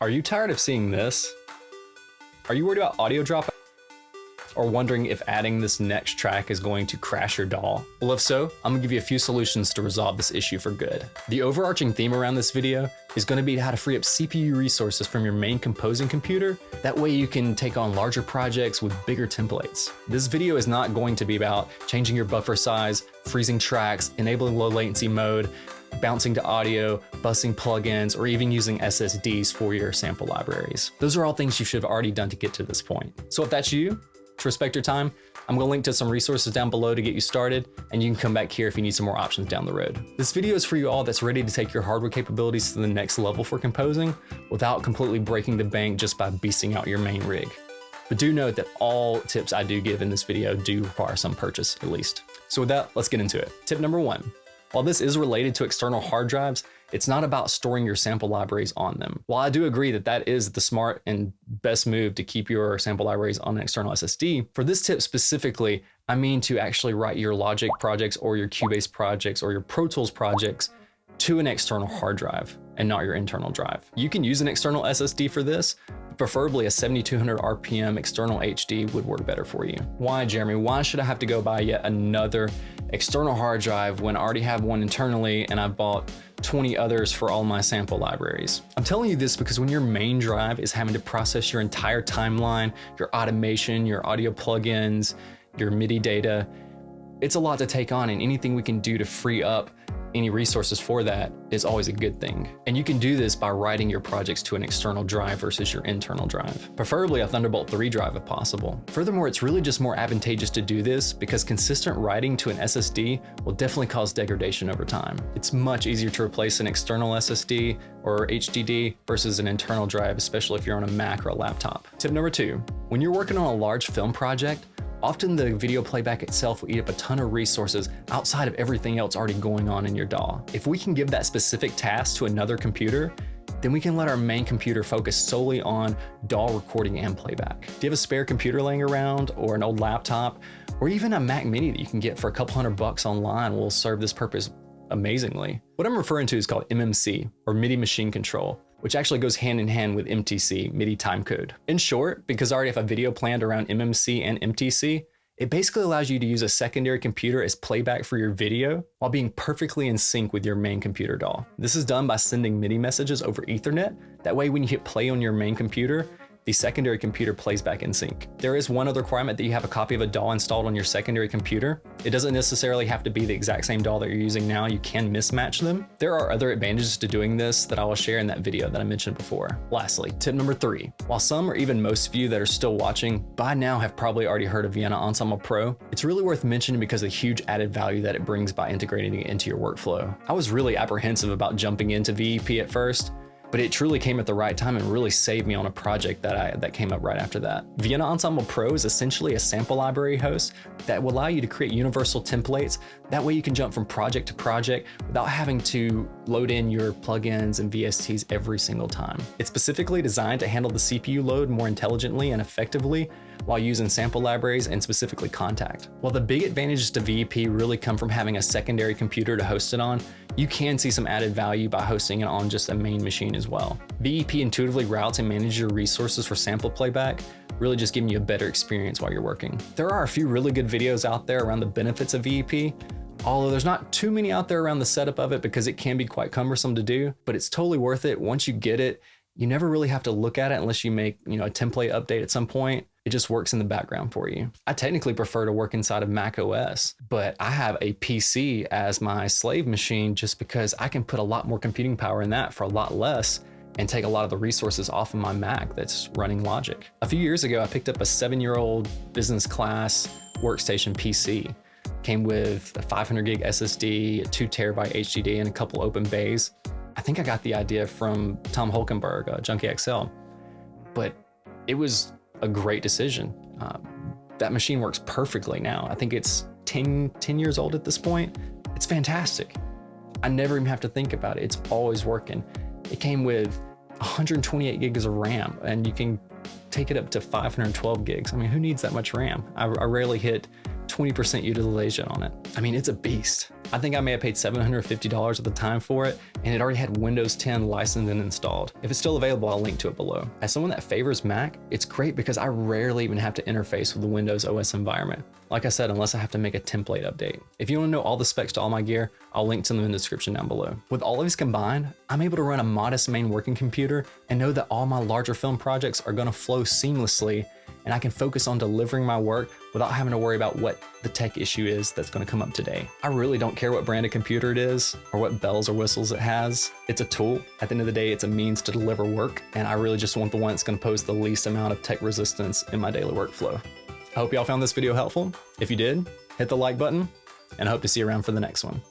Are you tired of seeing this? Are you worried about audio drop? Or wondering if adding this next track is going to crash your DAW? Well, if so, I'm gonna give you a few solutions to resolve this issue for good. The overarching theme around this video is gonna be how to free up CPU resources from your main composing computer. That way you can take on larger projects with bigger templates. This video is not going to be about changing your buffer size, freezing tracks, enabling low latency mode, bouncing to audio, busing plugins, or even using SSDs for your sample libraries. Those are all things you should have already done to get to this point. So if that's you, to respect your time, I'm gonna link to some resources down below to get you started, and you can come back here if you need some more options down the road. This video is for you all that's ready to take your hardware capabilities to the next level for composing without completely breaking the bank just by beasting out your main rig. But do note that all tips I do give in this video do require some purchase at least. So with that, let's get into it. Tip number 1. While this is related to external hard drives, it's not about storing your sample libraries on them. While I do agree that that is the smart and best move to keep your sample libraries on an external SSD, for this tip specifically, I mean to actually write your Logic projects or your Cubase projects or your Pro Tools projects to an external hard drive and not your internal drive. You can use an external SSD for this. Preferably a 7200 RPM external HD would work better for you. Why, Jeremy? Why should I have to go buy yet another external hard drive when I already have one internally and I bought 20 others for all my sample libraries? I'm telling you this because when your main drive is having to process your entire timeline, your automation, your audio plugins, your Midi data, it's a lot to take on, and anything we can do to free up any resources for that is always a good thing. And you can do this by writing your projects to an external drive versus your internal drive, preferably a Thunderbolt 3 drive if possible. Furthermore, it's really just more advantageous to do this because consistent writing to an SSD will definitely cause degradation over time. It's much easier to replace an external SSD or HDD versus an internal drive, especially if you're on a Mac or a laptop. Tip number 2, when you're working on a large film project, often the video playback itself will eat up a ton of resources outside of everything else already going on in your DAW. If we can give that specific task to another computer, then we can let our main computer focus solely on DAW recording and playback. Do you have a spare computer laying around, or an old laptop, or even a Mac Mini that you can get for a couple $100 online will serve this purpose amazingly? What I'm referring to is called MMC, or MIDI machine control, which actually goes hand in hand with MTC, MIDI timecode. In short, because I already have a video planned around MMC and MTC, it basically allows you to use a secondary computer as playback for your video while being perfectly in sync with your main computer DAW. This is done by sending MIDI messages over Ethernet. That way, when you hit play on your main computer, the secondary computer plays back in sync. There is one other requirement that you have a copy of a DAW installed on your secondary computer. It doesn't necessarily have to be the exact same DAW that you're using now. You can mismatch them. There are other advantages to doing this that I will share in that video that I mentioned before. Lastly, tip number 3. While some or even most of you that are still watching by now have probably already heard of Vienna Ensemble Pro, it's really worth mentioning because of the huge added value that it brings by integrating it into your workflow. I was really apprehensive about jumping into VEP at first, but it truly came at the right time and really saved me on a project that came up right after that. Vienna Ensemble Pro is essentially a sample library host that will allow you to create universal templates. That way you can jump from project to project without having to load in your plugins and VSTs every single time. It's specifically designed to handle the CPU load more intelligently and effectively while using sample libraries and specifically Contact. While the big advantages to VEP really come from having a secondary computer to host it on, you can see some added value by hosting it on just a main machine as well. VEP intuitively routes and manages your resources for sample playback, really just giving you a better experience while you're working. There are a few really good videos out there around the benefits of VEP, although there's not too many out there around the setup of it because it can be quite cumbersome to do, but it's totally worth it. Once you get it, you never really have to look at it unless you make, a template update at some point. It just works in the background for you. I technically prefer to work inside of Mac OS, but I have a PC as my slave machine just because I can put a lot more computing power in that for a lot less and take a lot of the resources off of my Mac that's running Logic. A few years ago, I picked up a 7-year-old business class workstation PC. Came with a 500 gig SSD, a 2 terabyte HDD, and a couple open bays. I think I got the idea from Tom Holkenberg, Junkie XL, but it was a great decision. That machine works perfectly now. I think it's 10 years old at this point. It's fantastic. I never even have to think about it. It's always working. It came with 128 gigs of RAM, and you can take it up to 512 gigs. I mean, who needs that much RAM? I rarely hit 20% utilization on it. I mean, it's a beast. I think I may have paid $750 at the time for it, and it already had Windows 10 licensed and installed. If it's still available, I'll link to it below. As someone that favors Mac, it's great because I rarely even have to interface with the Windows OS environment. Like I said, unless I have to make a template update. If you want to know all the specs to all my gear, I'll link to them in the description down below. With all of these combined, I'm able to run a modest main working computer and know that all my larger film projects are going to flow seamlessly, and I can focus on delivering my work without having to worry about what the tech issue is that's going to come up today. I really don't care what brand of computer it is or what bells or whistles it has. It's a tool. At the end of the day, it's a means to deliver work, and I really just want the one that's going to pose the least amount of tech resistance in my daily workflow. I hope y'all found this video helpful. If you did, hit the like button, and I hope to see you around for the next one.